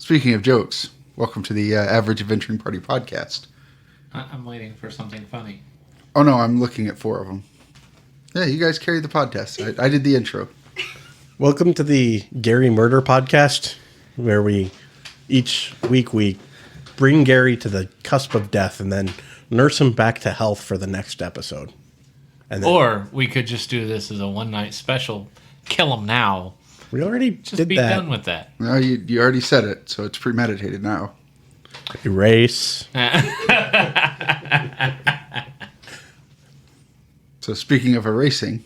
Speaking of jokes, welcome to the Average Adventuring Party podcast. I'm waiting for something funny. Oh no, I'm looking at 4 of them. Yeah, you guys carried the podcast. I did the intro. Welcome to the Gary Murder Podcast, where each week we bring Gary to the cusp of death and then nurse him back to health for the next episode. And then, or we could just do this as a one-night special. Kill him now. We already just did be that. done with that. No, you already said it, so it's premeditated now. Erase. So speaking of erasing,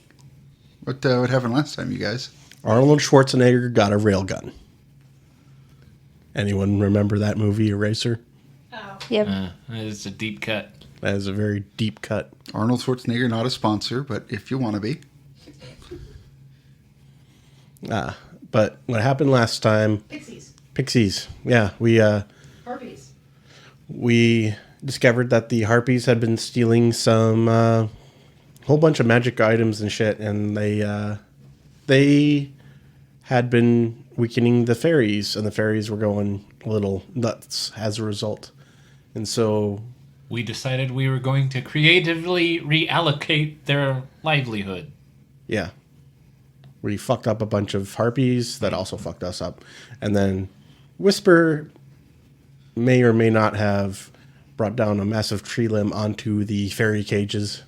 what happened last time, you guys? Arnold Schwarzenegger got a railgun. Anyone remember that movie, Eraser? Oh. Yep. It's a deep cut. That is a very deep cut. Arnold Schwarzenegger, not a sponsor, but if you want to be. But what happened last time? Pixies. Yeah, Harpies. We discovered that the Harpies had been stealing some whole bunch of magic items and shit, and they had been weakening the fairies, and the fairies were going a little nuts as a result. And so we decided we were going to creatively reallocate their livelihood. Yeah. We fucked up a bunch of harpies that also fucked us up. And then Whisper may or may not have brought down a massive tree limb onto the fairy cages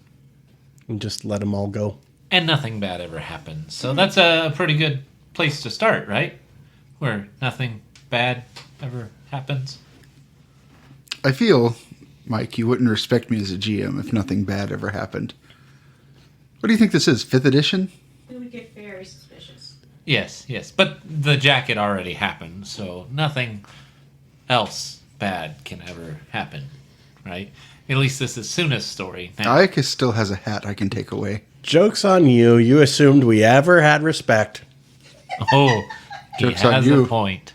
and just let them all go. And nothing bad ever happened. So that's a pretty good place to start, right? Where nothing bad ever happens. I feel, Mike, you wouldn't respect me as a GM if nothing bad ever happened. What do you think this is, 5th edition? We would get very suspicious. Yes. But the jacket already happened, so nothing else bad can ever happen, right? At least this is Suna's story. Ayaka still has a hat I can take away. Joke's on you. You assumed we ever had respect. Oh, he Joke's on has you. a point.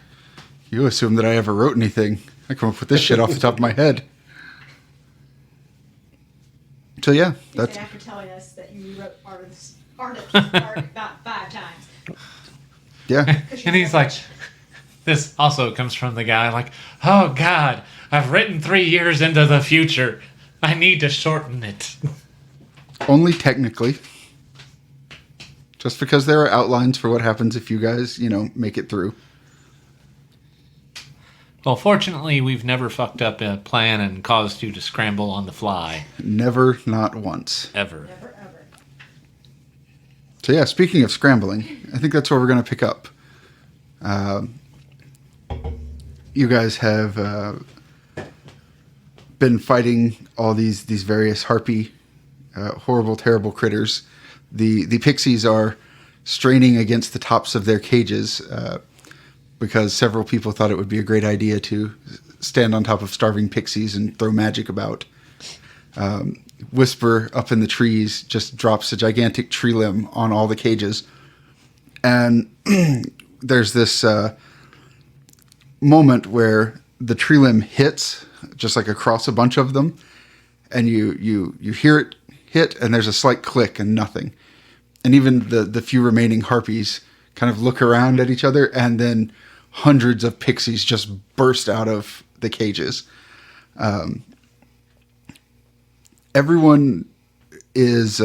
You assumed that I ever wrote anything. I come up with this shit off the top of my head. So yeah, that's after telling us that you rewrote artist art about 5 times. Yeah. And he's like, this also comes from the guy like, oh God, I've written 3 years into the future. I need to shorten it. Only technically. Just because there are outlines for what happens if you guys, make it through. Well, fortunately, we've never fucked up a plan and caused you to scramble on the fly. Never, not once. Ever. Never, ever. So yeah, speaking of scrambling, I think that's where we're going to pick up. You guys have been fighting all these various harpy, horrible, terrible critters. The pixies are straining against the tops of their cages because several people thought it would be a great idea to stand on top of starving pixies and throw magic about. Whisper up in the trees just drops a gigantic tree limb on all the cages. And there's this moment where the tree limb hits just like across a bunch of them. And you hear it hit and there's a slight click and nothing. And even the few remaining harpies kind of look around at each other, and then hundreds of pixies just burst out of the cages. Everyone is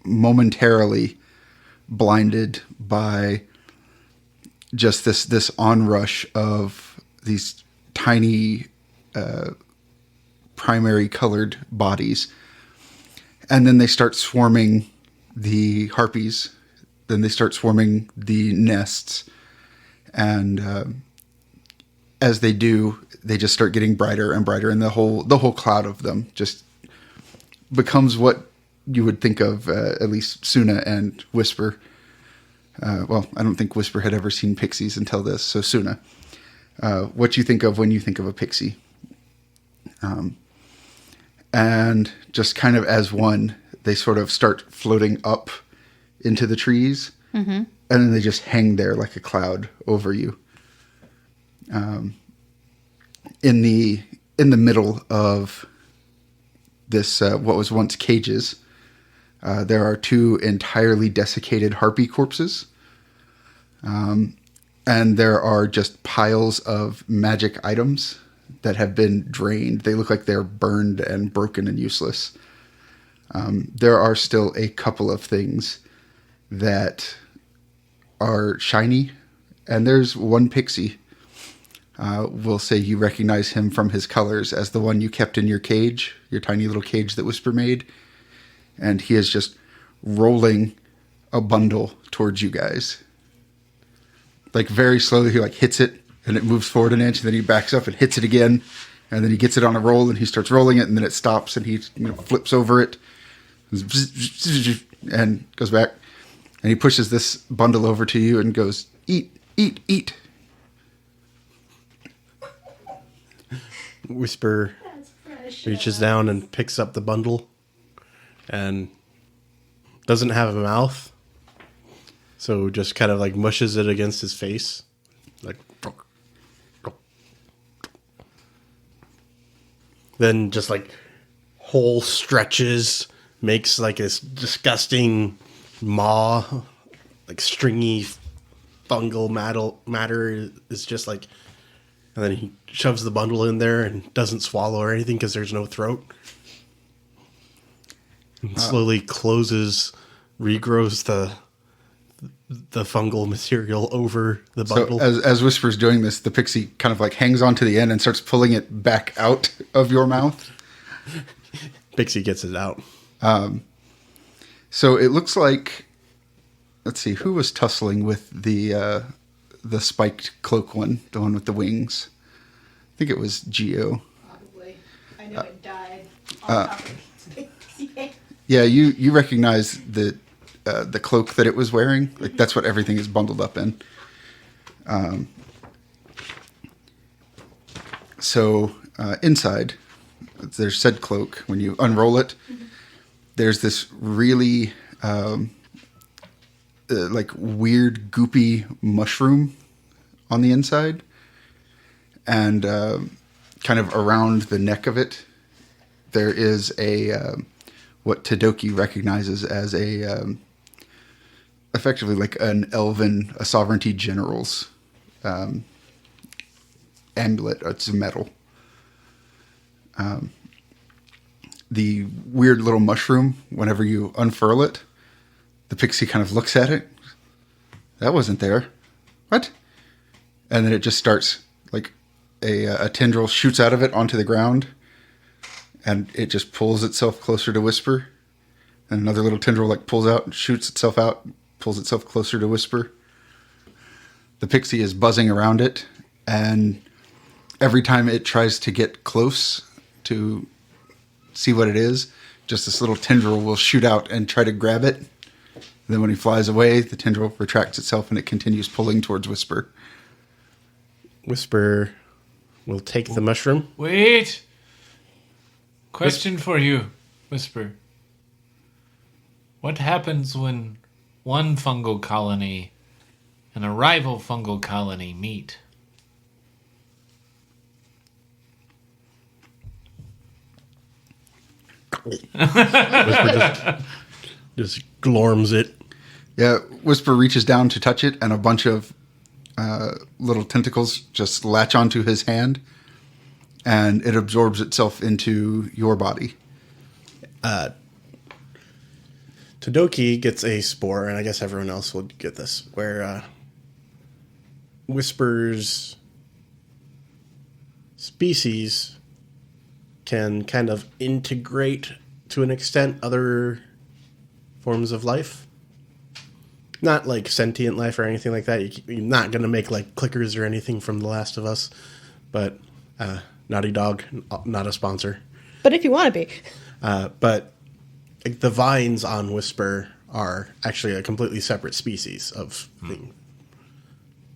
momentarily blinded by just this onrush of these tiny primary colored bodies. And then they start swarming the harpies. Then they start swarming the nests. And as they do, they just start getting brighter and brighter. And the whole cloud of them just becomes what you would think of, at least Suna and Whisper. Well, I don't think Whisper had ever seen pixies until this. So Suna, what you think of when you think of a pixie. And just kind of as one, they sort of start floating up into the trees. Mm-hmm. And then they just hang there like a cloud over you. In the middle of this, what was once cages, there are 2 entirely desiccated harpy corpses. And and there are just piles of magic items that have been drained. They look like they're burned and broken and useless. There are still a couple of things that are shiny, and there's one pixie. We'll say you recognize him from his colors as the one you kept in your cage, your tiny little cage that Whisper made. And he is just rolling a bundle towards you guys. Like very slowly, he like hits it and it moves forward an inch, and then he backs up and hits it again. And then he gets it on a roll and he starts rolling it, and then it stops and he flips over it and goes back. And he pushes this bundle over to you and goes, "Eat, eat, eat." Whisper reaches down and picks up the bundle and doesn't have a mouth, so just kind of like mushes it against his face, like. Then just like whole stretches, makes like this disgusting maw, like stringy fungal matter is just like. And then he shoves the bundle in there and doesn't swallow or anything because there's no throat. And slowly regrows the fungal material over the bundle. So as Whisper's doing this, the pixie kind of like hangs onto the end and starts pulling it back out of your mouth. Pixie gets it out. So it looks like, let's see, who was tussling with the spiked cloak one, the one with the wings? I think it was Geo. Probably. I know it died on top of it. Yeah, you recognize the cloak that it was wearing. Like that's what everything is bundled up in. So inside, there's said cloak. When you unroll it, there's this really like weird goopy mushroom on the inside, and kind of around the neck of it, there is a what Todoki recognizes as a effectively like an elven, a sovereignty general's amulet. It's metal. The weird little mushroom, whenever you unfurl it, the pixie kind of looks at it. That wasn't there. What? And then it just starts, like, a tendril shoots out of it onto the ground, and it just pulls itself closer to Whisper. And another little tendril, like, pulls out and shoots itself out, pulls itself closer to Whisper. The pixie is buzzing around it, and every time it tries to get close to see what it is, just this little tendril will shoot out and try to grab it. And then when he flies away, the tendril retracts itself and it continues pulling towards Whisper. Whisper will take the mushroom. Wait! Question for you, Whisper. What happens when one fungal colony and a rival fungal colony meet? Whisper just glorms it. Yeah, Whisper reaches down to touch it, and a bunch of little tentacles just latch onto his hand, and it absorbs itself into your body. Todoki gets a spore, and I guess everyone else will get this, where Whisper's species can kind of integrate, to an extent, other forms of life. Not like sentient life or anything like that. You're not going to make like clickers or anything from The Last of Us, but Naughty Dog, not a sponsor. But if you want to be. But like, the vines on Whisper are actually a completely separate species of thing.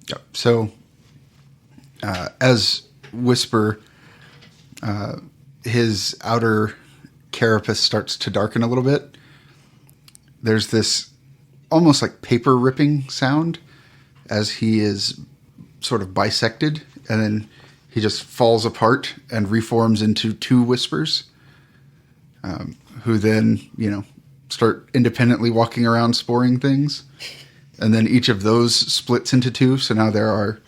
Yep. So as Whisper, his outer carapace starts to darken a little bit, there's this almost like paper ripping sound as he is sort of bisected, and then he just falls apart and reforms into two Whispers, who then, start independently walking around sporing things. And then each of those splits into 2. So now there are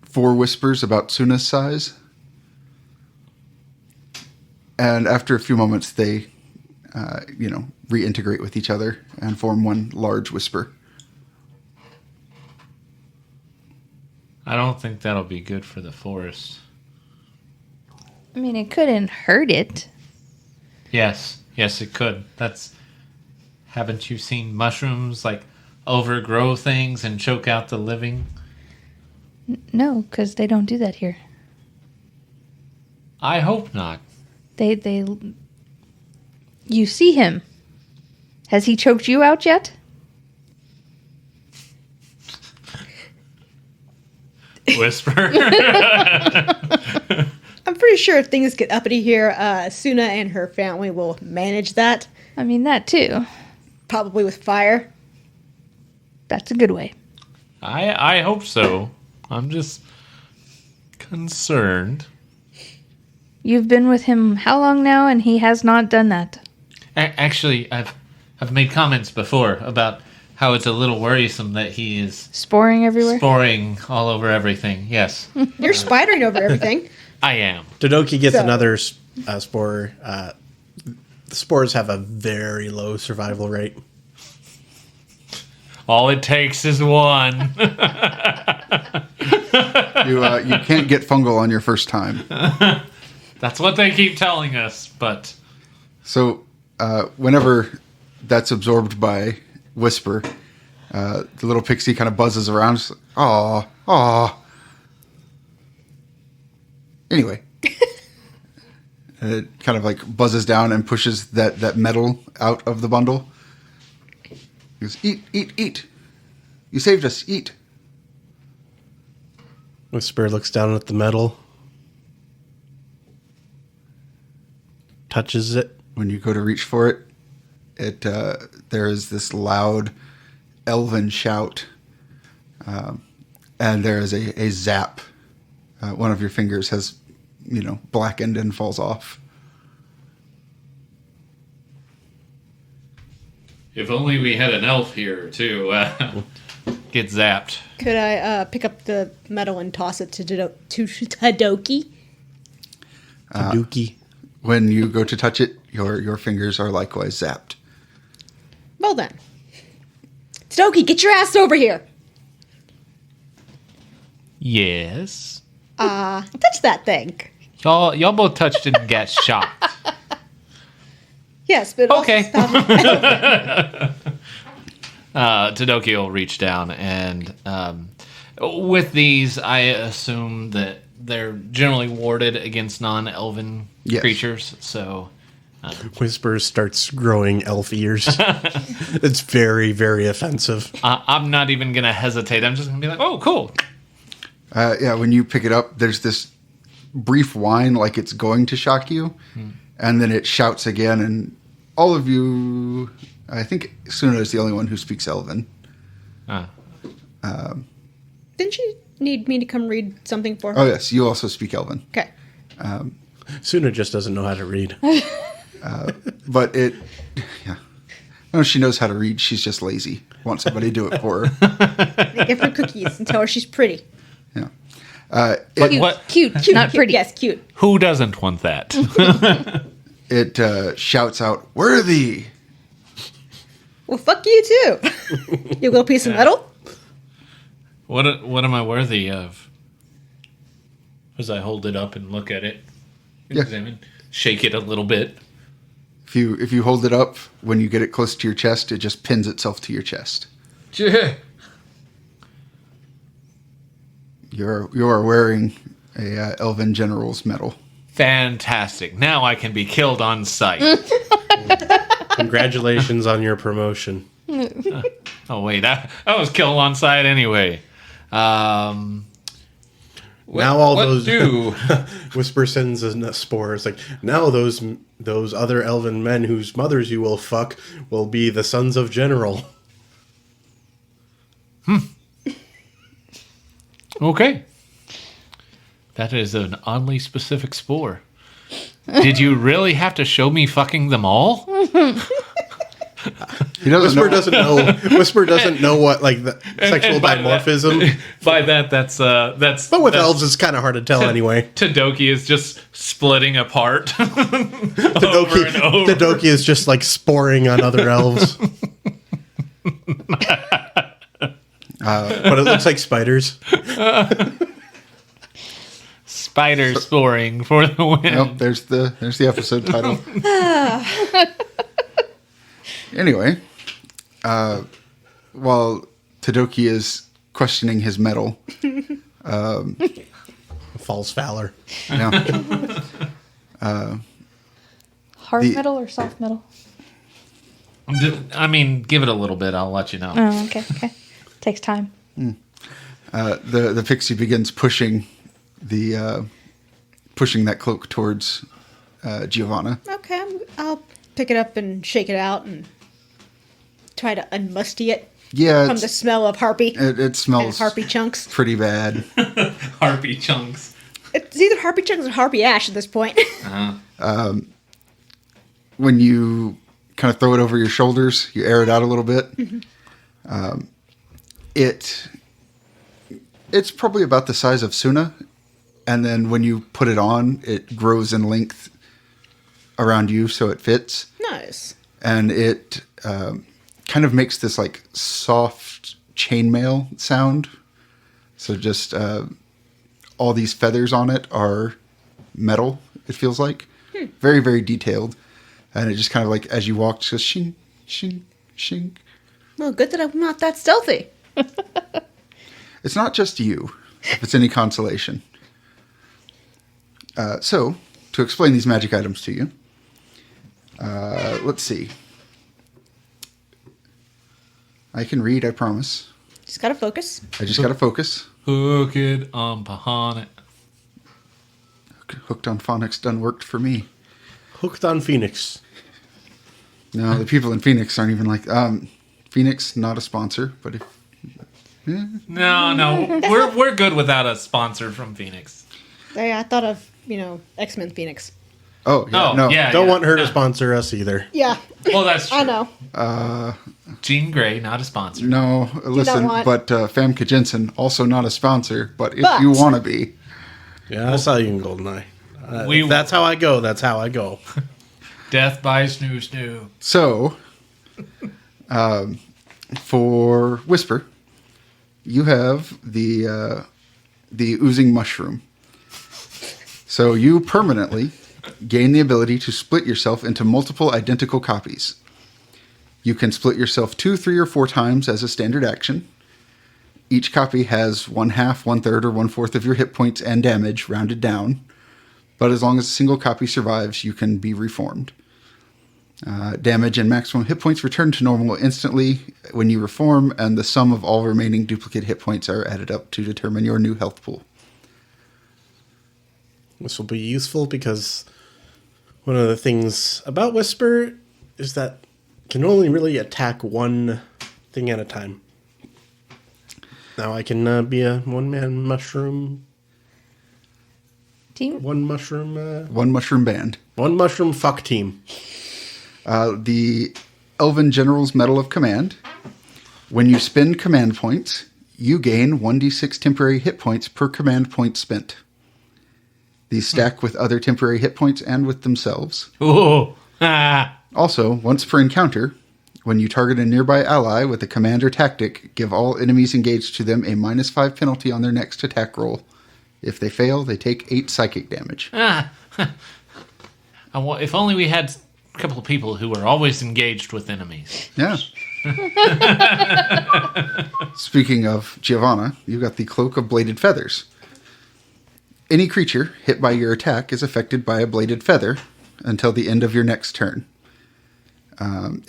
4 whispers about Suna's size. And after a few moments, they, reintegrate with each other and form one large whisper. I don't think that'll be good for the forest. I mean, it couldn't hurt it. Yes, it could. Haven't you seen mushrooms overgrow things and choke out the living? No, because they don't do that here. I hope not. They. You see him. Has he choked you out yet? Whisper. I'm pretty sure if things get uppity here, Suna and her family will manage that. I mean, that too. Probably with fire. That's a good way. I hope so. I'm just concerned. You've been with him how long now, and he has not done that? Actually, I've made comments before about how it's a little worrisome that he is Sporing everywhere? sporing all over everything. Yes, You're spidering over everything. I am. Todoki gets So- another spore. The spores have a very low survival rate. All it takes is one. You can't get fungal on your first time. That's what they keep telling us, but So whenever that's absorbed by Whisper, the little pixie kind of buzzes around. Just like, aw, aw. Anyway. And it kind of buzzes down and pushes that metal out of the bundle. He goes, eat, eat, eat. You saved us, eat. Whisper looks down at the metal, touches it. When you go to reach for it, there is this loud elven shout, and there is a zap. One of your fingers has, blackened and falls off. if only we had an elf here to get zapped. Could I pick up the metal and toss it to Todoki? Todoki. When you go to touch it, your fingers are likewise zapped. Well then. Todoki, get your ass over here! Yes. Touch that thing. Y'all both touched it and got shocked. Yes, but Okay. also Todoki will reach down and with these, I assume that they're generally warded against non-elven Yes. creatures. So Whisper starts growing elf ears. It's very, very offensive. I'm not even going to hesitate. I'm just going to be like, oh, cool. When you pick it up, there's this brief whine like it's going to shock you, and then it shouts again, and all of you, I think Suna is the only one who speaks Elven. Didn't you need me to come read something for her? Oh yes, you also speak Elven. Okay. Suna just doesn't know how to read. But no, she knows how to read. She's just lazy. Want somebody to do it for her. Give her cookies and tell her she's pretty. Yeah. Cute, not pretty. Yes, cute. Who doesn't want that? It shouts out, "Worthy!" Well, fuck you too. You little piece of metal. What am I worthy of? As I hold it up and look at it, Yeah. examine, shake it a little bit. If you hold it up, when you get it close to your chest, it just pins itself to your chest. You're wearing a Elven General's medal. Fantastic. Now I can be killed on sight. Congratulations on your promotion. Oh wait, I was killed on sight anyway. Now all what those do? Whisper sends a spore. It's like, now those other elven men whose mothers you will fuck will be the sons of General. Okay. That is an oddly specific spore. Did you really have to show me fucking them all? He doesn't Whisper know. doesn't know. Whisper doesn't know what like the sexual and by that- dimorphism. By that's But with that's- elves, it's kind of hard to tell anyway. Todoki is just splitting apart over Todoki, and over. Todoki is just like sporing on other elves. But it looks like spiders. Spider sporing for the win. Nope, there's the episode title. Anyway, while Todoki is questioning his metal, False Valor. yeah, Hard The- metal or soft metal? I mean, give it a little bit. I'll let you know. Oh, okay. Takes time. the pixie begins pushing that cloak towards Giovanna. Okay, I'll pick it up and shake it out and try to unmusty it Yeah, from the smell of harpy it and smells harpy chunks. pretty bad. Harpy chunks. It's either harpy chunks or harpy ash at this point. When you kind of throw it over your shoulders, you air it out a little bit. It's probably about the size of Suna, and then when you put it on, it grows in length around you, so it fits, Nice. and it kind of makes this like soft chainmail sound. So just all these feathers on it are metal. It feels like very, very detailed. And it just kind of like, as you walk, just goes shing, shing, shing. Well, good that I'm not that stealthy. It's not just you, if it's any consolation. So, to explain these magic items to you, let's see. I can read, I promise. Just gotta focus. I just got to focus. Hook it on Pahana. Hooked on Phonics done worked for me. Hooked on Phoenix. No, the people in Phoenix aren't even like, Phoenix, not a sponsor, but if, No, we're good without a sponsor from Phoenix. Hey, I thought of, X-Men Phoenix. oh, yeah, Oh, no. yeah. Don't want her to sponsor us either. Yeah, Well, that's true. I know. Jean Grey, not a sponsor. No, listen, want- but Famke Jensen, also not a sponsor, but if But- you want to be. Yeah, I saw you in Goldeneye. We- That's how I go. That's how I go. Death by Snoo Snoo. So, for Whisper, you have the oozing mushroom. So you permanently gain the ability to split yourself into multiple identical copies. You can split yourself 2, 3, or 4 times as a standard action. Each copy has 1/2, 1/3, or 1/4 of your hit points and damage rounded down. But as long as a single copy survives, you can be reformed. Damage and maximum hit points return to normal instantly when you reform, and the sum of all remaining duplicate hit points are added up to determine your new health pool. This will be useful because one of the things about Whisper is that it can only really attack one thing at a time. Now I can be a one-man mushroom. Team? One mushroom Band. One mushroom fuck team. The Elven General's Medal of Command. When you spend command points, you gain 1d6 temporary hit points per command point spent. These stack with other temporary hit points and with themselves. Ooh. Ah. Also, once per encounter, when you target a nearby ally with a command or tactic, give all enemies engaged to them a -5 penalty on their next attack roll. If they fail, they take 8 psychic damage. If only we had a couple of people who were always engaged with enemies. Yeah. Speaking of Giovanna, you've got the Cloak of Bladed Feathers. Any creature hit by your attack is affected by a bladed feather until the end of your next turn.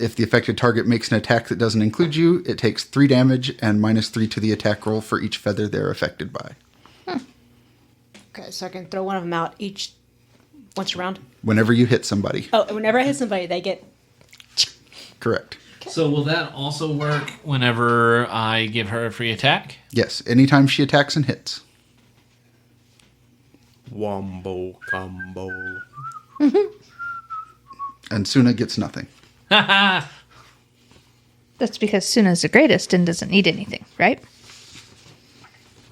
If the affected target makes an attack that doesn't include you, it takes 3 damage and -3 to the attack roll for each feather they're affected by. Okay, so I can throw one of them out once around. Whenever you hit somebody. Oh, and whenever I hit somebody, they get. Correct. So will that also work whenever I give her a free attack? Yes, anytime she attacks and hits. Wombo combo. And Suna gets nothing. That's because Suna's the greatest and doesn't need anything, right?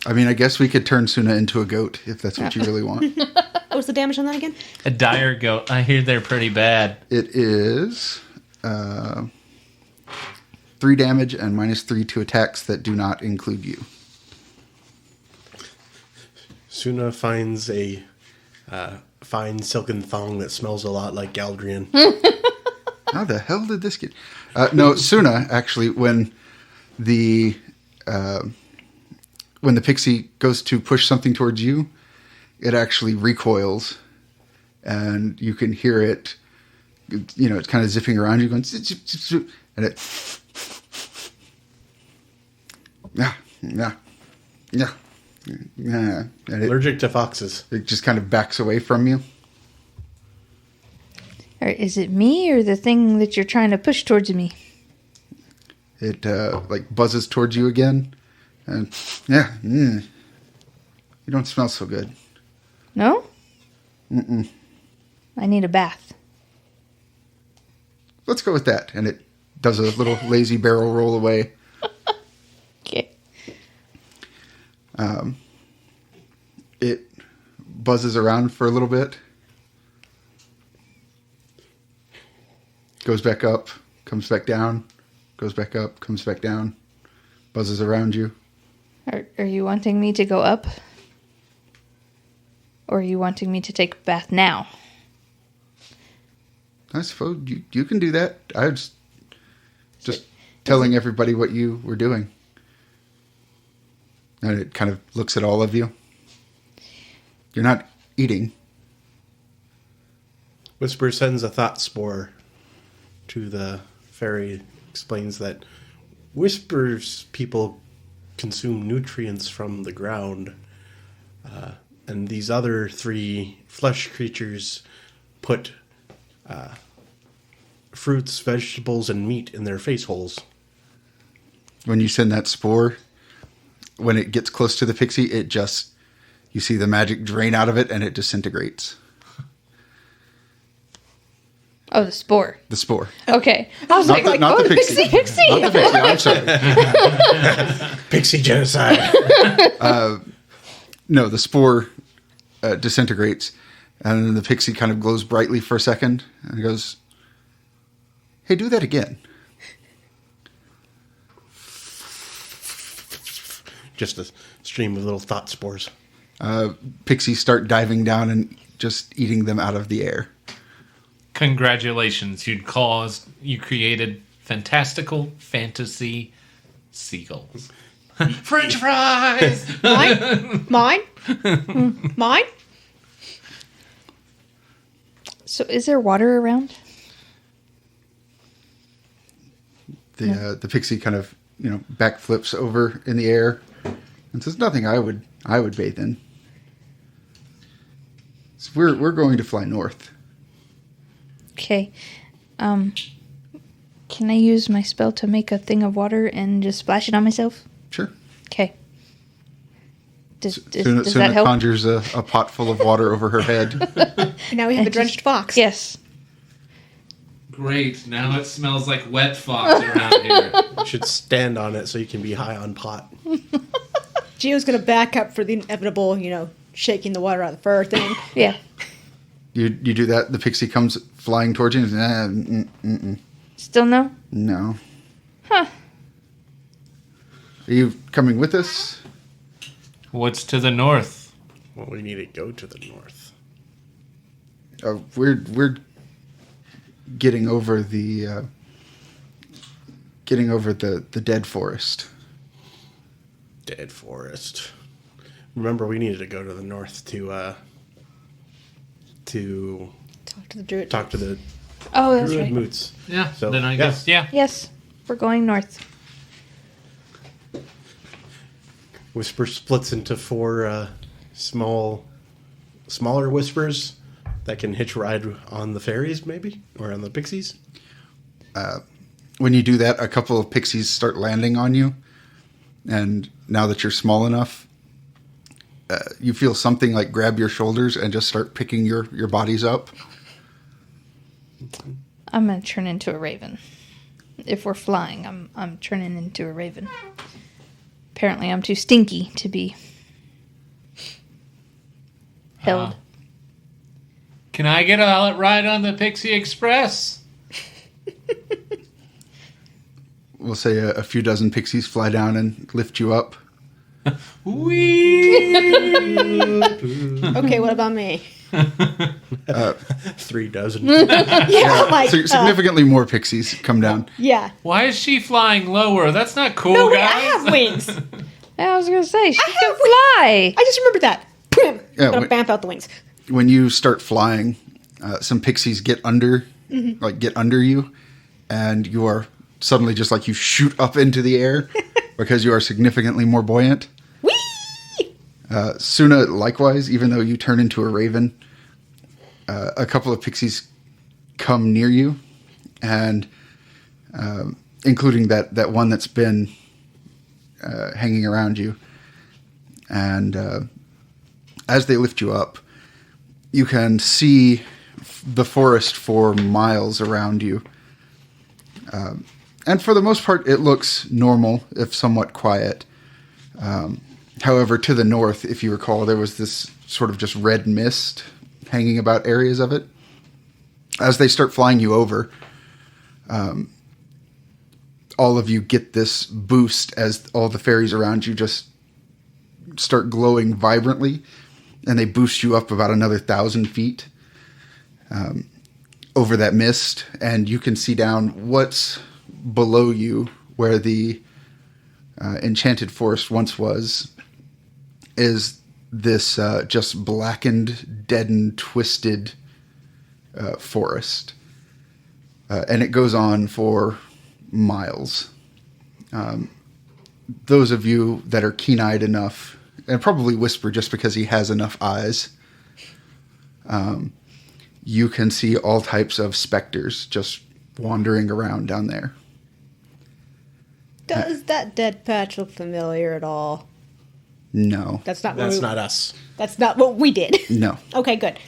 I mean, I guess we could turn Suna into a goat if that's what you really want. What was the damage on that again? A dire goat. I hear they're pretty bad. It is 3 damage and -3 to attacks that do not include you. Suna finds a fine silken thong that smells a lot like Galdrian. How the hell did this get? No, Suna, actually, when the pixie goes to push something towards you, it actually recoils, and you can hear it. You know, it's kind of zipping around you, going, zip, zip, zip, zip, and it. Yeah. And Allergic to foxes. it just kind of backs away from you. Or is it me or the thing that you're trying to push towards me? It like buzzes towards you again, and you don't smell so good. No? I need a bath. Let's go with that. And it does a little lazy barrel roll away. Okay. It buzzes around for a little bit, goes back up, comes back down, goes back up, comes back down, buzzes around you. Are you wanting me to go up? Or are you wanting me to take a bath now? I suppose you can do that. I was just telling everybody what you were doing. And it kind of looks at all of you. You're not eating. Whisper sends a thought spore to the fairy. Explains that Whisper's people consume nutrients from the ground. And these other 3 flesh creatures put fruits, vegetables, and meat in their face holes. When you send that spore, when it gets close to the pixie, you see the magic drain out of it and it disintegrates. Oh, the spore. The spore. Okay. I was Not the pixie. pixie. Not the pixie, I'm sorry. Pixie genocide. No, the spore disintegrates, and then the pixie kind of glows brightly for a second, and goes, "Hey, do that again." Just a stream of little thought spores. Pixies start diving down and just eating them out of the air. Congratulations, you created fantastical fantasy seagulls. French fries! Mine? Mine? So is there water around? The pixie kind of backflips over in the air and says, "Nothing I would bathe in. So we're going to fly north." Okay. Can I use my spell to make a thing of water and just splash it on myself? Sure. Okay. Does Suna that help? conjures a pot full of water over her head. Now we have a drenched fox. Yes. Great, now it smells like wet fox around here. You should stand on it so you can be high on pot. Gio's going to back up for the inevitable, shaking the water out of the fur thing. Yeah. You do that, the pixie comes flying towards you. And, Still no? no. Huh. Are you coming with us? What's to the north? Well, we need to go to the north. We're getting over the dead forest. Dead forest. Remember, we needed to go to the north to Talk to the druid. talk to the Oh, that's druid right. moots. Yeah, So, then I yeah. guess, yeah. Yes. We're going north. Whisper splits into 4 smaller whispers that can hitch ride on the fairies, maybe, or on the pixies. When you do that, a couple of pixies start landing on you, and now that you're small enough, you feel something like grab your shoulders and just start picking your bodies up. I'm going to turn into a raven. If we're flying, I'm turning into a raven. Apparently, I'm too stinky to be held. Can I get a ride on the Pixie Express? We'll say a few dozen pixies fly down and lift you up. Whee! Okay, what about me? 3 dozen. Yeah, like, Significantly more pixies come down. yeah. Why is she flying lower? That's not cool, No, wait, guys. I have wings. I was gonna say she I can have fly. I just remembered that. Boom. Yeah, Gonna wait. bamf out the wings. When you start flying, some pixies get under you, and you are suddenly just like you shoot up into the air because you are significantly more buoyant. Whee! Suna, likewise, even though you turn into a raven, a couple of pixies come near you, and including that one that's been hanging around you. And as they lift you up, you can see the forest for miles around you. And for the most part, it looks normal, if somewhat quiet. However, to the north, if you recall, there was this sort of just red mist hanging about areas of it. As they start flying you over, all of you get this boost as all the fairies around you just start glowing vibrantly, and they boost you up about another 1,000 feet over that mist, and you can see down what's below you where the enchanted forest once was, is this just blackened, deadened, twisted forest. And it goes on for miles. Those of you that are keen-eyed enough, and probably Whisper just because he has enough eyes, you can see all types of specters just wandering around down there. Does that dead patch look familiar at all? No. That's not That's what not us. That's not what we did. No. Okay, good.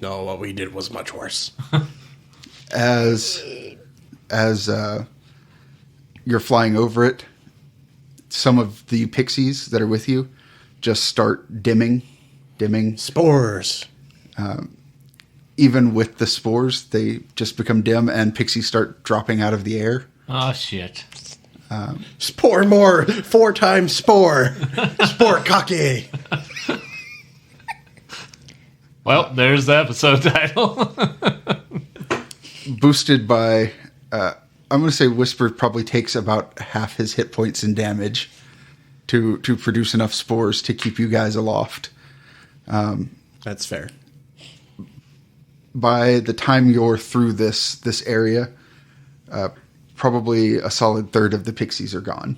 No, what we did was much worse. As you're flying over it, some of the pixies that are with you just start dimming. Spores. Even with the spores, they just become dim, and pixies start dropping out of the air. Oh, shit. Spore more. 4 times spore. Spore cocky. Well, there's the episode title. Boosted by, I'm going to say Whisper probably takes about half his hit points in damage to produce enough spores to keep you guys aloft. That's fair. By the time you're through this area, probably a solid third of the pixies are gone.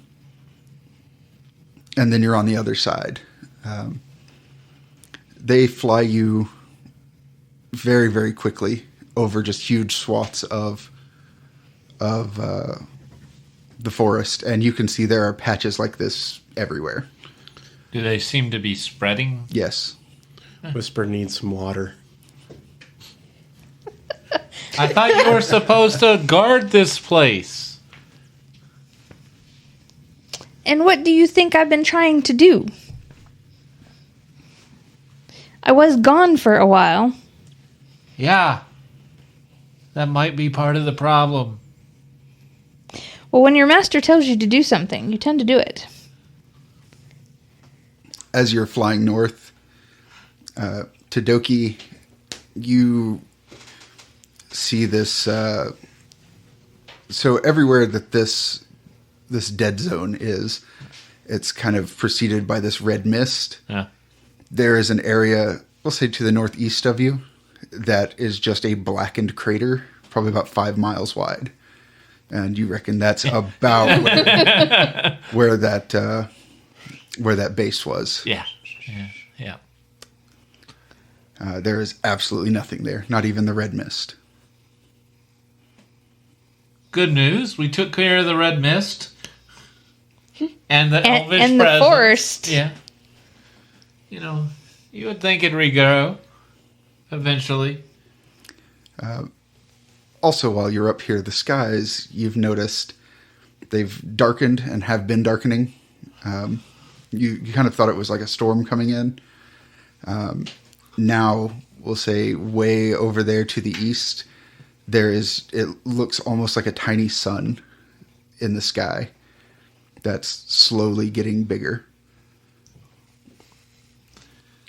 And then you're on the other side. They fly you very, very quickly over just huge swaths of the forest, and you can see there are patches like this everywhere. Do they seem to be spreading? Yes. Whisper needs some water. I thought you were supposed to guard this place. And what do you think I've been trying to do? I was gone for a while. Yeah. That might be part of the problem. Well, when your master tells you to do something, you tend to do it. As you're flying north, Todoki, you see this. So everywhere that this dead zone is, it's kind of preceded by this red mist. Yeah. There is an area, we'll say to the northeast of you, that is just a blackened crater, probably about 5 miles wide. And you reckon that's about where that base was. Yeah. Yeah. There is absolutely nothing there, not even the red mist. Good news. We took care of the red mist. And the elvish and the presence. forest. Yeah. You know, you would think it'd regrow eventually. Also, while you're up here, the skies, you've noticed they've darkened and have been darkening. You kind of thought it was like a storm coming in. Now, we'll say way over there to the east, it looks almost like a tiny sun in the sky that's slowly getting bigger.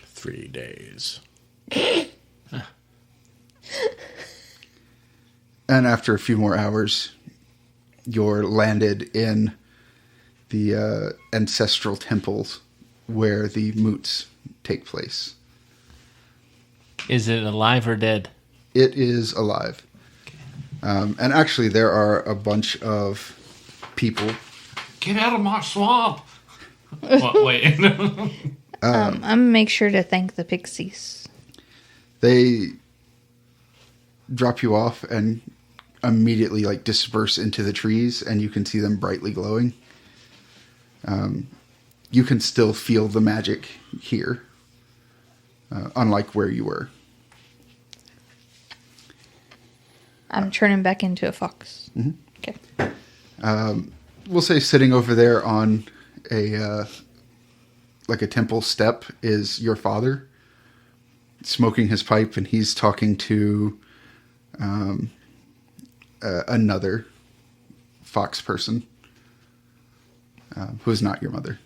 3 days. And after a few more hours, you're landed in the ancestral temples where the moots take place. Is it alive or dead? It is alive. And actually, there are a bunch of people. Get out of my swamp! What, wait. I'm gonna make sure to thank the pixies. They drop you off and immediately like disperse into the trees, and you can see them brightly glowing. You can still feel the magic here, unlike where you were. I'm turning back into a fox. Mm-hmm. Okay. We'll say sitting over there on a temple step is your father, smoking his pipe, and he's talking to another fox person who's not your mother.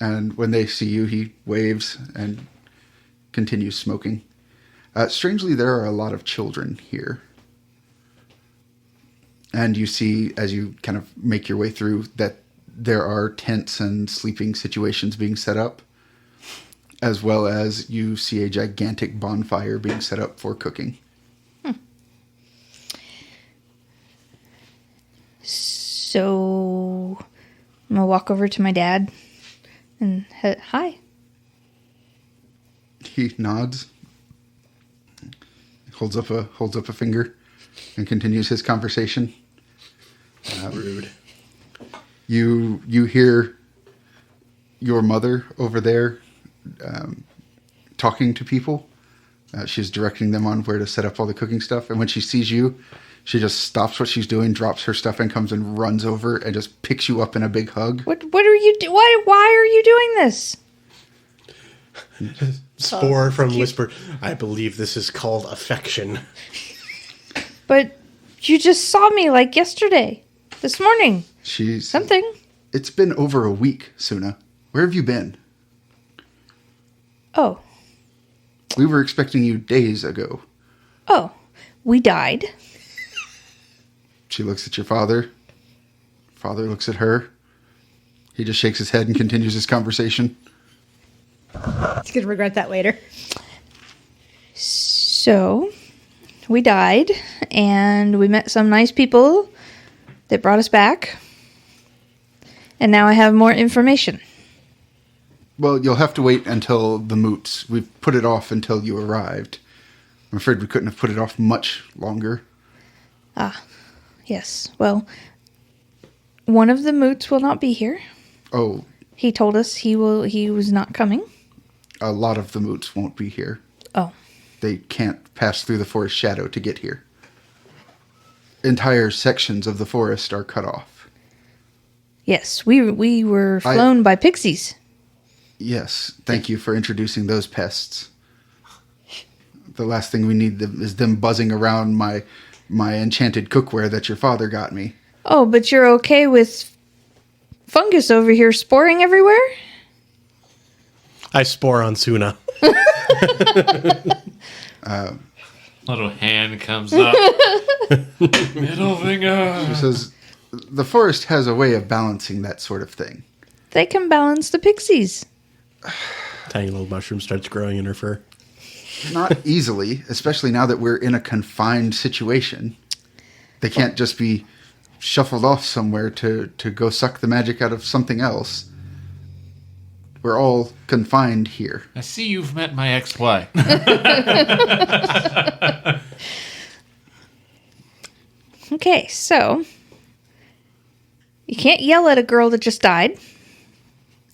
And when they see you, he waves and continues smoking. Strangely, there are a lot of children here. And you see, as you kind of make your way through, that there are tents and sleeping situations being set up, as well as you see a gigantic bonfire being set up for cooking. So I'm gonna walk over to my dad and hi. He nods, holds up a finger, and continues his conversation. Rude. You hear your mother over there talking to people. She's directing them on where to set up all the cooking stuff. And when she sees you, she just stops what she's doing, drops her stuff, and comes and runs over and just picks you up in a big hug. What are you why are you doing this? Spore from Whisper. I believe this is called affection. But you just saw me like yesterday. This morning. Something. It's been over a week, Suna. Where have you been? Oh. We were expecting you days ago. Oh. We died. She looks at your father. Father looks at her. He just shakes his head and continues his conversation. He's going to regret that later. So, we died, and we met some nice people that brought us back. And now I have more information. Well, you'll have to wait until the moots. We've put it off until you arrived. I'm afraid we couldn't have put it off much longer. Ah, yes. Well, one of the moots will not be here. Oh. He told us he was not coming. A lot of the moots won't be here. Oh. They can't pass through the forest shadow to get here. Entire sections of the forest are cut off. Yes, we were flown by pixies. Yes, thank you for introducing those pests. The last thing we need is them buzzing around my enchanted cookware that your father got me. Oh, but you're okay with fungus over here sporing everywhere? I spore on Suna. Little hand comes up. Middle finger. She says, the forest has a way of balancing that sort of thing. They can balance the pixies. Tiny little mushroom starts growing in her fur. Not easily, especially now that we're in a confined situation. They can't just be shuffled off somewhere to go suck the magic out of something else. We're all confined here. I see you've met my ex-wife. Okay, so you can't yell at a girl that just died.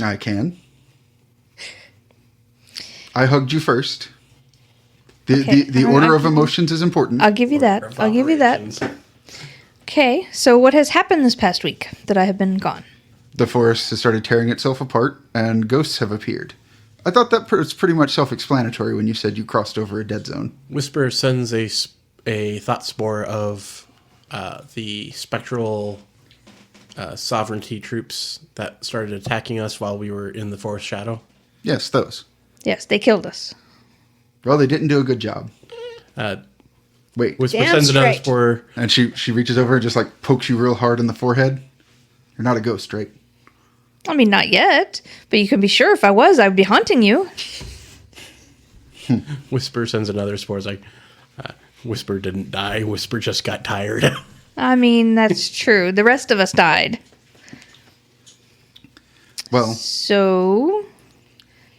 I can. I hugged you first. The Okay, order of emotions is important. I'll give you that. I'll give you that. Okay, so what has happened this past week that I have been gone? The forest has started tearing itself apart, and ghosts have appeared. I thought that was pretty much self-explanatory when you said you crossed over a dead zone. Whisper sends a thought spore of the spectral sovereignty troops that started attacking us while we were in the forest shadow. Yes, those. Yes, they killed us. Well, they didn't do a good job. Wait. Whisper Damn sends another straight. spore. And she reaches over and just like pokes you real hard in the forehead. You're not a ghost, right? I mean, not yet, but you can be sure if I was, I would be haunting you. Whisper sends another spore. It's like, Whisper didn't die. Whisper just got tired. I mean, that's true. The rest of us died. Well, So,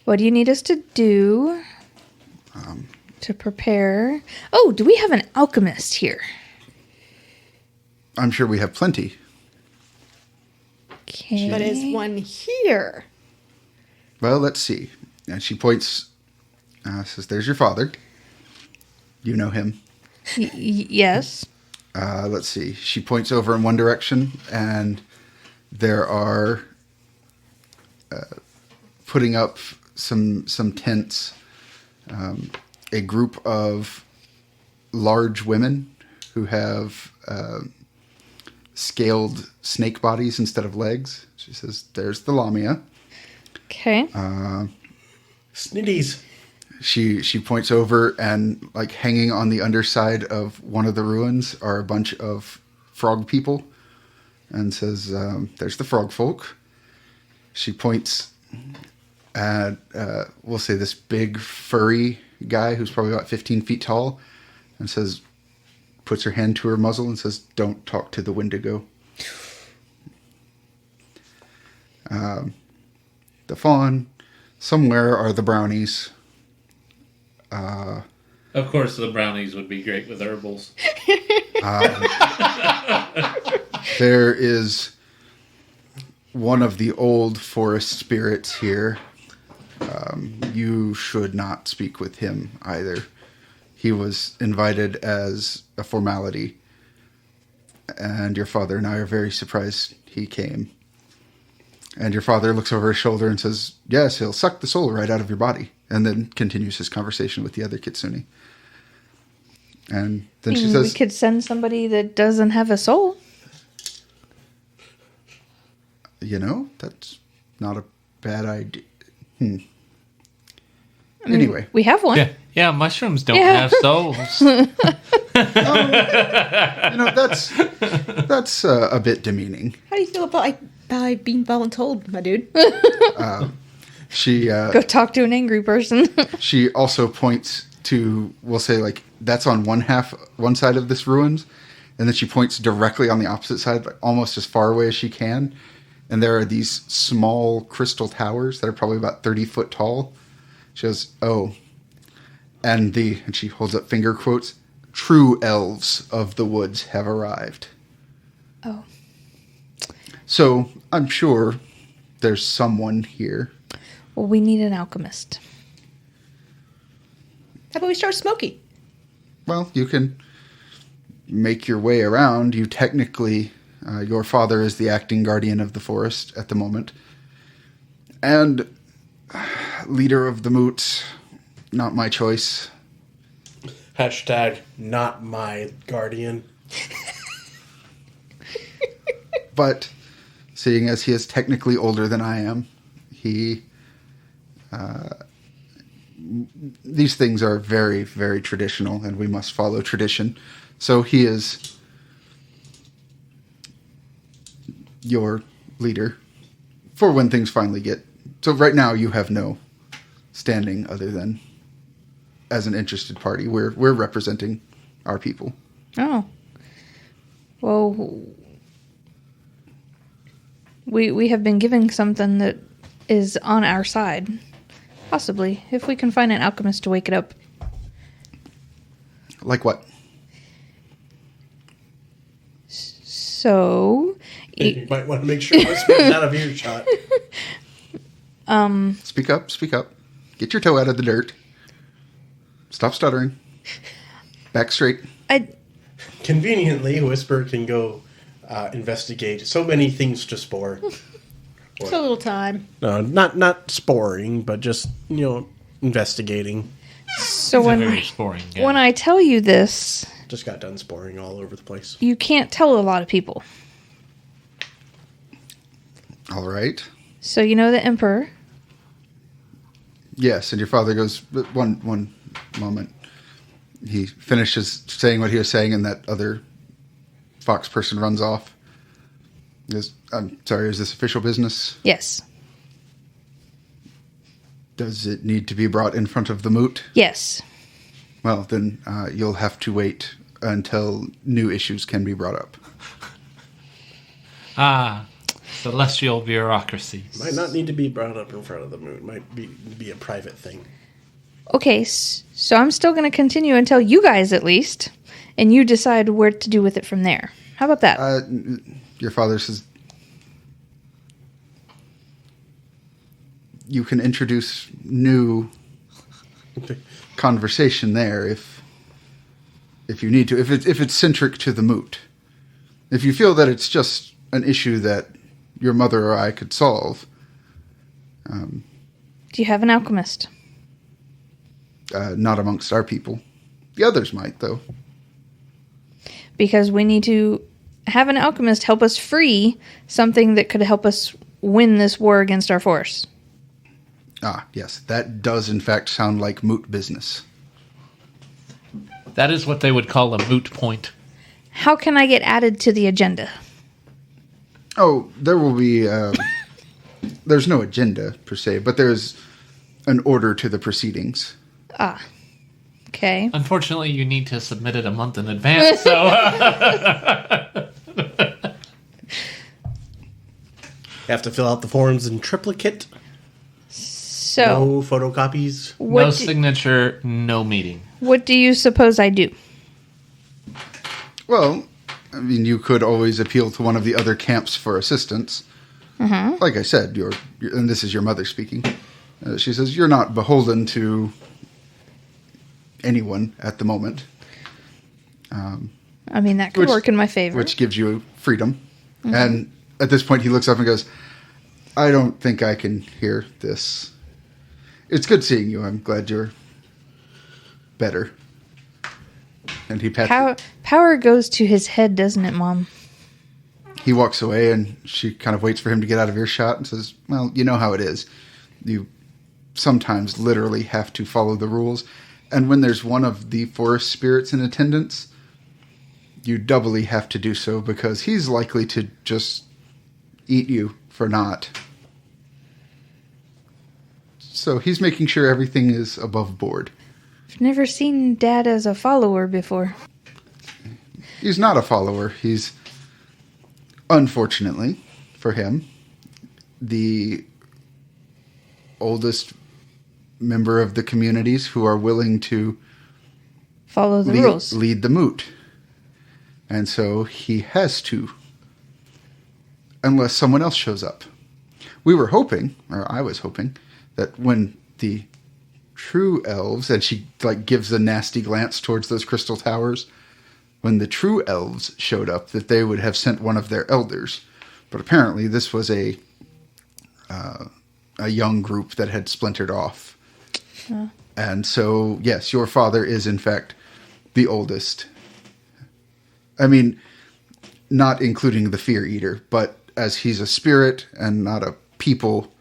what do you need us to do to prepare? Oh, do we have an alchemist here? I'm sure we have plenty. Okay. But is one here? Well, let's see. And she points, says, there's your father. You know him. Yes. Let's see. She points over in one direction, and there are putting up some tents. A group of large women who have scaled snake bodies instead of legs. She says, "There's the Lamia." Okay. Snitties. She points over, and like hanging on the underside of one of the ruins are a bunch of frog people, and says, "There's the frog folk." She points at we'll say this big furry guy who's probably about 15 feet tall, and says, puts her hand to her muzzle and says, "Don't talk to the Wendigo." The fawn. Somewhere are the brownies. Of course, the brownies would be great with herbals. There is one of the old forest spirits here. You should not speak with him either. He was invited as a formality, and your father and I are very surprised he came. And your father looks over his shoulder and says, "Yes, he'll suck the soul right out of your body," and then continues his conversation with the other kitsune. And then she We says, could send somebody that doesn't have a soul. "You know, that's not a bad idea." I mean, Anyway. we have one. Yeah, mushrooms don't Yeah. have souls. You know, that's a bit demeaning. How do you feel about being voluntold, my dude? She Go talk to an angry person. she also points to, we'll say, like, that's on one side of this ruins, and then she points directly on the opposite side, like almost as far away as she can, and there are these small crystal towers that are probably about 30 foot tall. She goes, "Oh, and she holds up finger quotes, true elves of the woods have arrived." Oh. So I'm sure there's someone here. Well, we need an alchemist. How about we start Smokey? Well, you can make your way around. You technically, your father is the acting guardian of the forest at the moment. And leader of the moot, not my choice. Hashtag not my guardian. But seeing as he is technically older than I am, these things are very, very traditional, and we must follow tradition. So he is your leader for when things finally get. So right now you have no standing other than as an interested party. We're representing our people. Oh. Well, we have been given something that is on our side. Possibly, if we can find an alchemist to wake it up. Like what? So, You might want to make sure Whisper's out of earshot. Speak up, speak up. Get your toe out of the dirt. Stop stuttering. Back straight. Conveniently, Whisper can go investigate so many things to spore. It's a little time. No, not sporing, but just, investigating. So He's a very sporing guy. when I tell you this, Just got done sporing all over the place. you can't tell a lot of people. All right. So you know the Emperor. Yes, and your father goes, one moment. He finishes saying what he was saying, and that other fox person runs off. He goes, I'm sorry, is this official business? Yes. Does it need to be brought in front of the moot? Yes. Well, then you'll have to wait until new issues can be brought up. Celestial bureaucracy. Might not need to be brought up in front of the moon. Might be a private thing. Okay, so I'm still going to continue and tell you guys at least, and you decide what to do with it from there. How about that? Your father says, you can introduce new conversation there if you need to. If it's centric to the moot. If you feel that it's just an issue that your mother or I could solve. Do you have an alchemist? Not amongst our people. The others might, though. Because we need to have an alchemist help us free something that could help us win this war against our force. Ah, yes. That does, in fact, sound like moot business. That is what they would call a moot point. How can I get added to the agenda? Oh, there will be... there's no agenda, per se, but there's an order to the proceedings. Ah. Okay. Unfortunately, you need to submit it a month in advance, so... You have to fill out the forms in triplicate. So, No photocopies. no signature, no meeting. what do you suppose I do? Well, I mean, you could always appeal to one of the other camps for assistance. Mm-hmm. Like I said, and this is your mother speaking. She says, you're not beholden to anyone at the moment. I mean, that could work in my favor. Which gives you freedom. Mm-hmm. And at this point, he looks up and goes, I don't think I can hear this. It's good seeing you. I'm glad you're better. And he pats Power goes to his head, doesn't it, Mom? He walks away, and she kind of waits for him to get out of earshot and says, well, you know how it is. You sometimes literally have to follow the rules. And when there's one of the forest spirits in attendance, you doubly have to do so because he's likely to just eat you for not. So he's making sure everything is above board. I've never seen Dad as a follower before. He's not a follower. He's, unfortunately for him, the oldest member of the communities who are willing to Follow the rules. lead the moot. And so he has to, unless someone else shows up. We were hoping, or I was hoping, that when the true elves, and she gives a nasty glance towards those crystal towers, when the true elves showed up, that they would have sent one of their elders. But apparently this was a young group that had splintered off. And so, yes, your father is in fact the oldest. I mean, not including the Fear Eater, but as he's a spirit and not a people,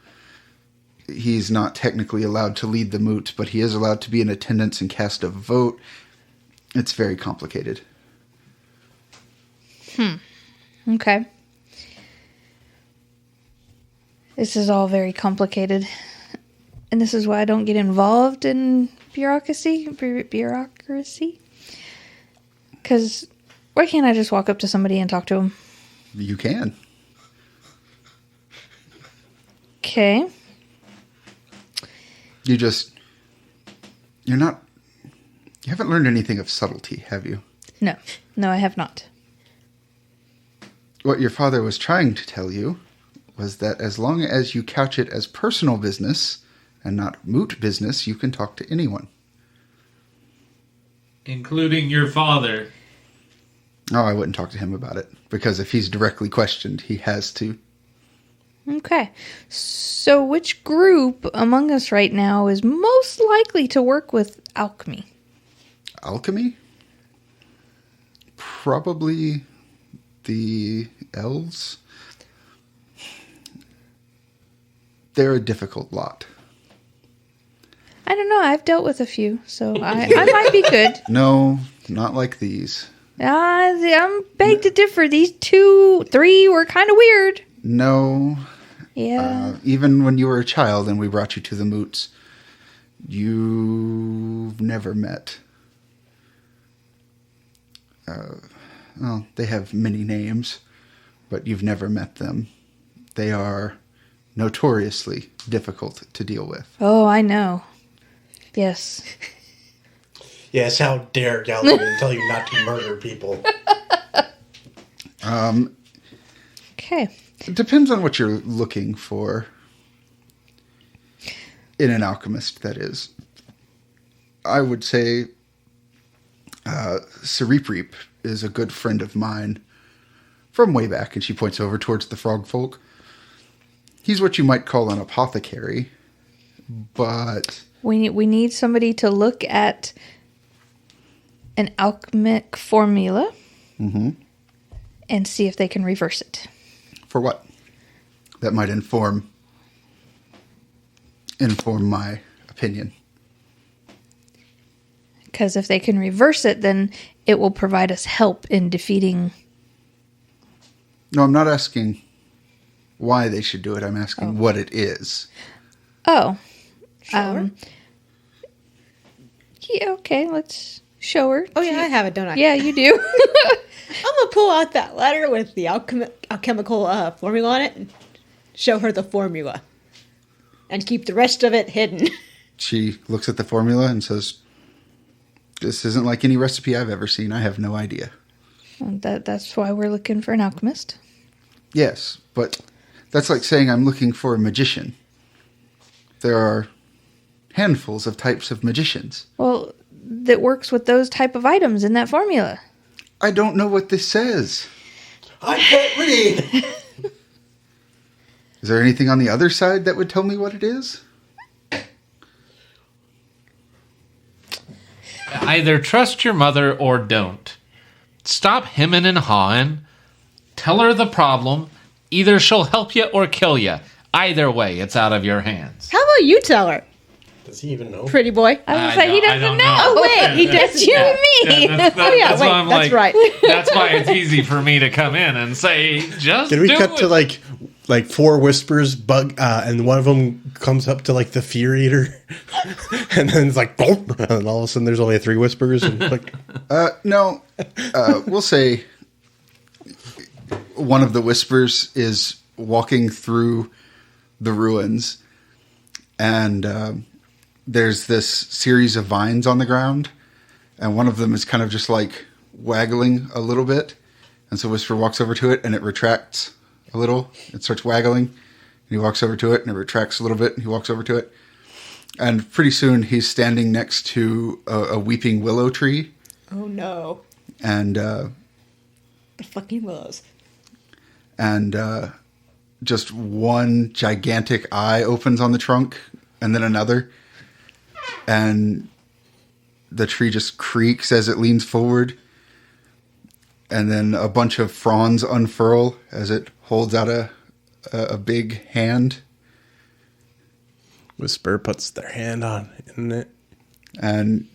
he's not technically allowed to lead the moot, but he is allowed to be in attendance and cast a vote. It's very complicated. Okay. This is all very complicated. And this is why I don't get involved in bureaucracy. Bureaucracy? Because why can't I just walk up to somebody and talk to them? You can. Okay. You haven't learned anything of subtlety, have you? No. No, I have not. What your father was trying to tell you was that as long as you couch it as personal business and not moot business, you can talk to anyone. Including your father. Oh, I wouldn't talk to him about it, because if he's directly questioned, he has to. Okay. So which group among us right now is most likely to work with alchemy? Alchemy? Probably the elves. They're a difficult lot. I don't know. I've dealt with a few, so I might be good. No, not like these. I'm beg to differ. These 2, 3 were kind of weird. No. Yeah. Even when you were a child and we brought you to the moots, you've never met. Well, they have many names, but you've never met them. They are notoriously difficult to deal with. Oh, I know. Yes. Yes, how dare Galligan tell you not to murder people? Okay. It depends on what you're looking for in an alchemist, that is. I would say Cerepreep is a good friend of mine from way back, and she points over towards the frog folk. He's what you might call an apothecary, but... We need somebody to look at an alchemic formula and see if they can reverse it. For what? That might inform my opinion. Because if they can reverse it, then it will provide us help in defeating... No, I'm not asking why they should do it. I'm asking what it is. Oh. Sure. Yeah, okay, let's show her. Oh, yeah, I have it, don't I? Yeah, you do. I'm going to pull out that letter with the alchemical formula on it and show her the formula. And keep the rest of it hidden. She looks at the formula and says, "This isn't like any recipe I've ever seen. I have no idea." That's why we're looking for an alchemist. Yes, but that's like saying I'm looking for a magician. There are handfuls of types of magicians. Well, that works with those type of items in that formula. I don't know what this says. I can't read. Is there anything on the other side that would tell me what it is? Either trust your mother or don't. Stop hemming and hawing. Tell her the problem. Either she'll help you or kill you. Either way, it's out of your hands. How about you tell her, Does he even know? pretty boy? I was like, he doesn't don't know. Oh, wait, he does. It's you and me. That's why I'm that's like, right. That's why it's easy for me to come in and say, just Did we do cut it. to like 4 whispers, and one of them comes up to like the fear eater, and then it's like, "Gulp," and all of a sudden there's only 3 whispers, and like, No. We'll say one of the whispers is walking through the ruins, and there's this series of vines on the ground, and one of them is kind of just like waggling a little bit, and so Whisper walks over to it, and it retracts a little. It starts waggling, and he walks over to it, and it retracts a little bit, and he walks over to it, and pretty soon he's standing next to a weeping willow tree, Oh, no. and The fucking willows. and just one gigantic eye opens on the trunk, and then another, and the tree just creaks as it leans forward, and then a bunch of fronds unfurl as it holds out a big hand, Whisper puts their hand on it. and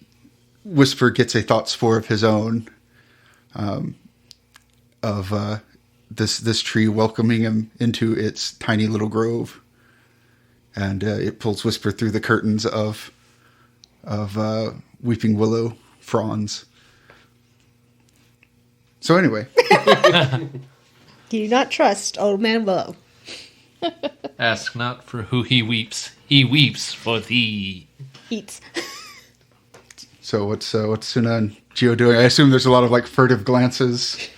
Whisper gets a thought spore of his own, of this tree welcoming him into its tiny little grove, and it pulls Whisper through the curtains of weeping willow fronds. So anyway, Do not trust old man Willow. Ask not for who he weeps for thee. Eats. so what's Suna and Gio doing? I assume there's a lot of like furtive glances.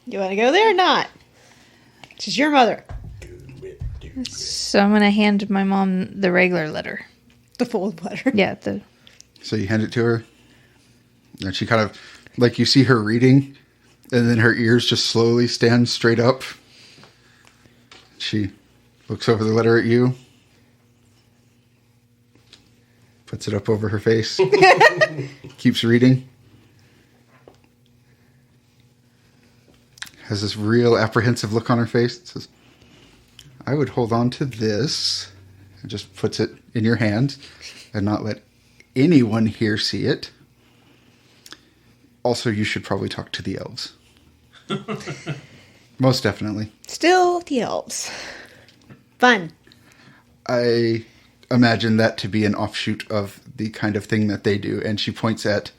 You want to go there or not? She's your mother. So I'm going to hand my mom the regular letter. The full letter. Yeah, the So you hand it to her, and she kind of, like, you see her reading, and then her ears just slowly stand straight up. She looks over the letter at you, puts it up over her face, keeps reading. Has this real apprehensive look on her face. It says, I would hold on to this, and just puts it in your hand and not let anyone here see it. Also, you should probably talk to the elves. Most definitely. Still the elves. Fun. I imagine that to be an offshoot of the kind of thing that they do. And she points at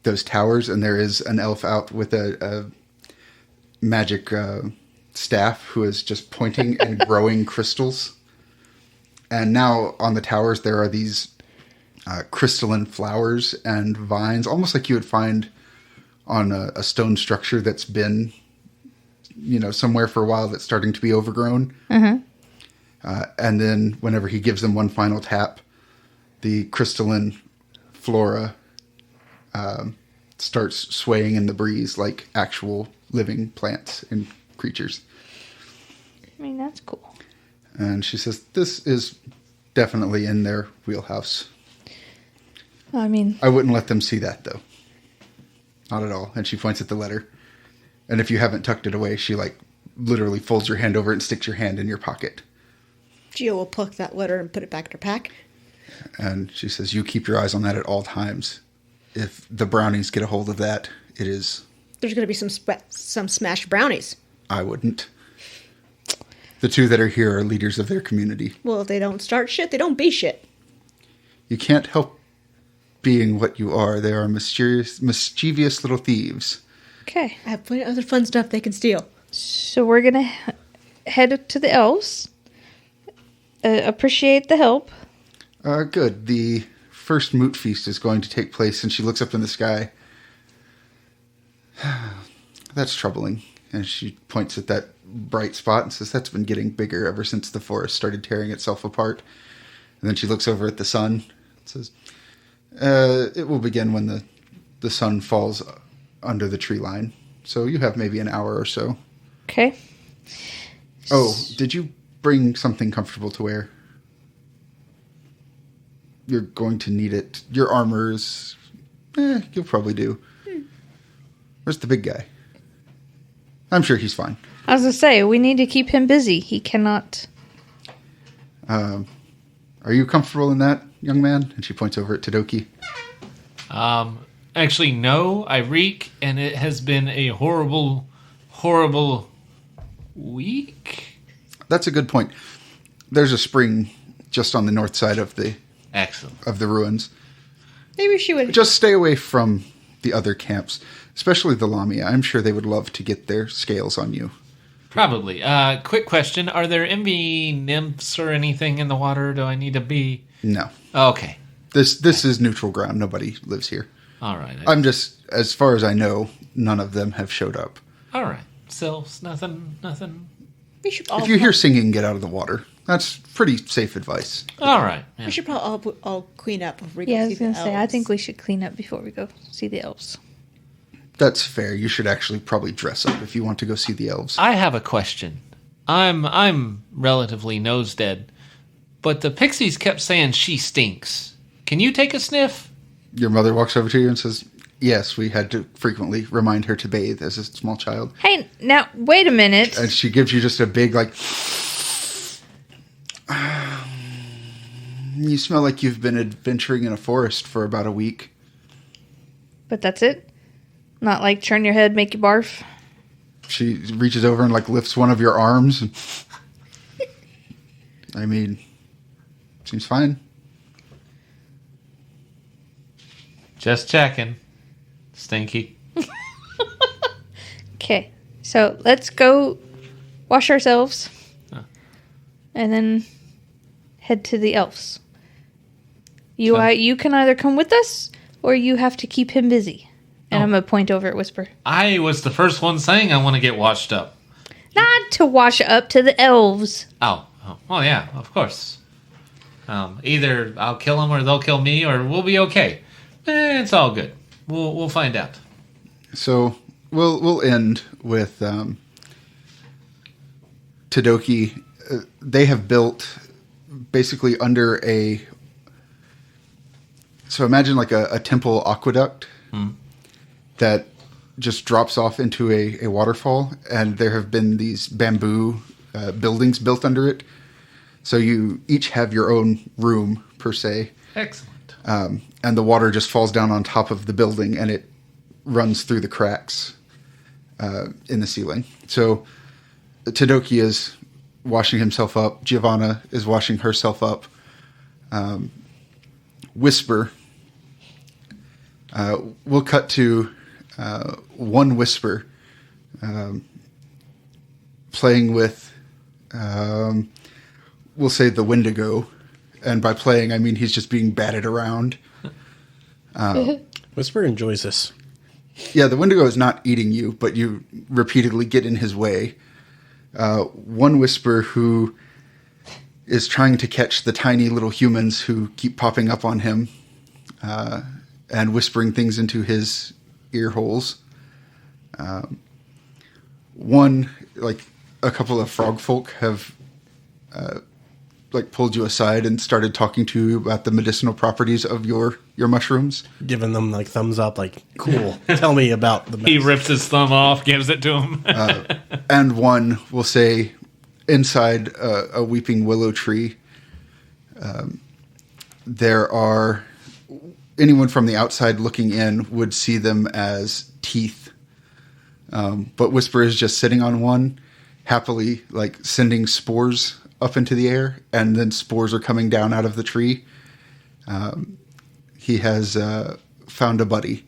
those towers, and there is an elf out with a magic staff who is just pointing and growing crystals. And now on the towers there are these crystalline flowers and vines, almost like you would find on a stone structure that's been, somewhere for a while that's starting to be overgrown. Mm-hmm. And then whenever he gives them one final tap, the crystalline flora starts swaying in the breeze like actual living plants and creatures. I mean, that's cool. And she says, this is definitely in their wheelhouse. I mean, I wouldn't let them see that, though. Not at all. And she points at the letter. And if you haven't tucked it away, she, literally folds your hand over and sticks your hand in your pocket. Gio will pluck that letter and put it back in her pack. And she says, you keep your eyes on that at all times. If the brownies get a hold of that, it is... There's going to be some smashed brownies. I wouldn't. The two that are here are leaders of their community. Well, if they don't start shit, they don't be shit. You can't help being what you are. They are mischievous little thieves. okay. I have plenty of other fun stuff they can steal. So we're going to head to the elves. Appreciate the help. Good. The first moot feast is going to take place, and she looks up in the sky. That's troubling. And she points at that bright spot and says, that's been getting bigger ever since the forest started tearing itself apart. And then she looks over at the sun and says, it will begin when the sun falls under the tree line. So you have maybe an hour or so. Okay. Oh, did you bring something comfortable to wear? You're going to need it. Your armor is... you'll probably do. Where's the big guy? I'm sure he's fine. I was going to say, we need to keep him busy. He cannot... Are you comfortable in that, young man? And she points over at Todoki. Actually, no. I reek, and it has been a horrible, horrible week. That's a good point. There's a spring just on the north side of the Excellent. ruins. Maybe she would... Just stay away from the other camps, especially the Lamia. I'm sure they would love to get their scales on you. Probably. Quick question. Are there envy nymphs or anything in the water? Do I need to be... No. Okay. This is neutral ground. Nobody lives here. All right. I'm just, as far as I know, none of them have showed up. All right. Sylphs, nothing. We should all... If you hear singing, get out of the water. That's pretty safe advice. All right. Yeah. We should probably all clean up before we go Yeah, I see was going the to say, I elves. think we should clean up before we go see the elves. That's fair. You should actually probably dress up if you want to go see the elves. I have a question. I'm relatively nose dead, but the pixies kept saying she stinks. Can you take a sniff? Your mother walks over to you and says, yes, we had to frequently remind her to bathe as a small child. Hey, now, wait a minute. And she gives you just a big, you smell like you've been adventuring in a forest for about a week. But that's it? Not like turn your head, make you barf? She reaches over and lifts one of your arms. I mean, seems fine. Just checking. Stinky. Okay, so let's go wash ourselves. Huh. And then head to the elves. You can either come with us, or you have to keep him busy. And I'm going to point over at Whisper. I was the first one saying I want to get washed up. Not to wash up, to the elves. Oh, well, yeah, of course. Either I'll kill them or they'll kill me, or we'll be okay. It's all good. We'll find out. So we'll end with Todoki. They have built basically under a. So imagine like a temple aqueduct that just drops off into a waterfall, and there have been these bamboo buildings built under it. So you each have your own room per se. Excellent. And the water just falls down on top of the building, and it runs through the cracks in the ceiling. So Todoki is washing himself up. Giovanna is washing herself up. Whisper. We'll cut to one Whisper playing with, we'll say, the Wendigo. And by playing, I mean he's just being batted around. Whisper enjoys this. Yeah, the Wendigo is not eating you, but you repeatedly get in his way. One Whisper who is trying to catch the tiny little humans who keep popping up on him and whispering things into his ear holes. One, like a couple of frog folk have like pulled you aside and started talking to you about the medicinal properties of your mushrooms. Giving them like thumbs up, like, cool. Tell me about the He rips his thumb off, gives it to him. And one will say, inside a weeping willow tree, there are, anyone from the outside looking in would see them as teeth. But Whisper is just sitting on one, happily like sending spores up into the air, and then spores are coming down out of the tree. He has found a buddy.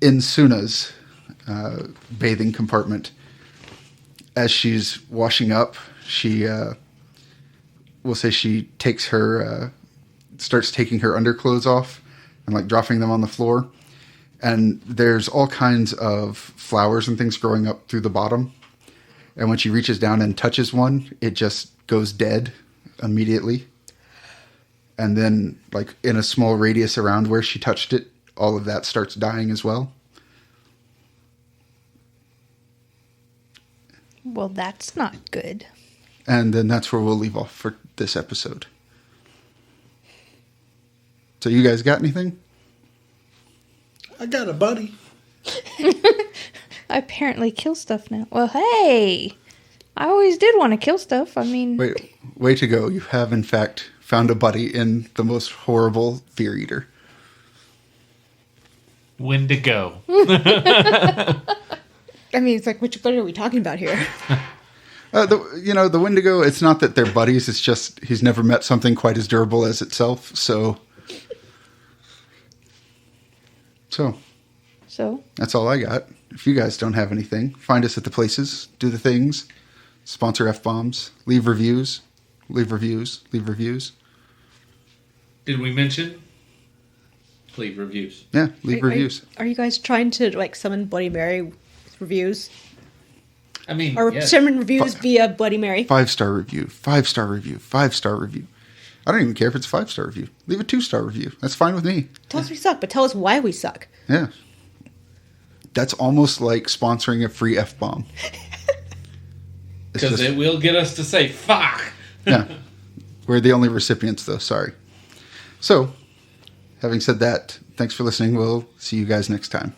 In Suna's bathing compartment, as she's washing up, she will say she takes her, starts taking her underclothes off and like dropping them on the floor. And there's all kinds of flowers and things growing up through the bottom. And when she reaches down and touches one, it just goes dead immediately. And then, like, in a small radius around where she touched it, all of that starts dying as well. Well, that's not good. And then that's where we'll leave off for this episode. So you guys got anything? I got a buddy. I apparently kill stuff now. Well, hey! I always did want to kill stuff. I mean... Wait, way to go. You have, in fact, found a buddy in the most horrible fear eater. Wendigo. I mean, it's like, which buddy are we talking about here? The Wendigo, it's not that they're buddies. It's just he's never met something quite as durable as itself. So that's all I got. If you guys don't have anything, find us at the places, do the things, sponsor F-bombs, leave reviews. Did we mention? Leave reviews. Yeah, leave reviews. Are you guys trying to like summon Bloody Mary with reviews? I mean, Or yes. summon reviews via Bloody Mary? 5-star review, 5-star review, 5-star review. I don't even care if it's a 5-star review. Leave a 2-star review. That's fine with me. Tell us we suck, but tell us why we suck. Yeah. That's almost like sponsoring a free F-bomb. Because it will get us to say, fuck! Yeah. We're the only recipients, though. Sorry. So, having said that, thanks for listening. We'll see you guys next time.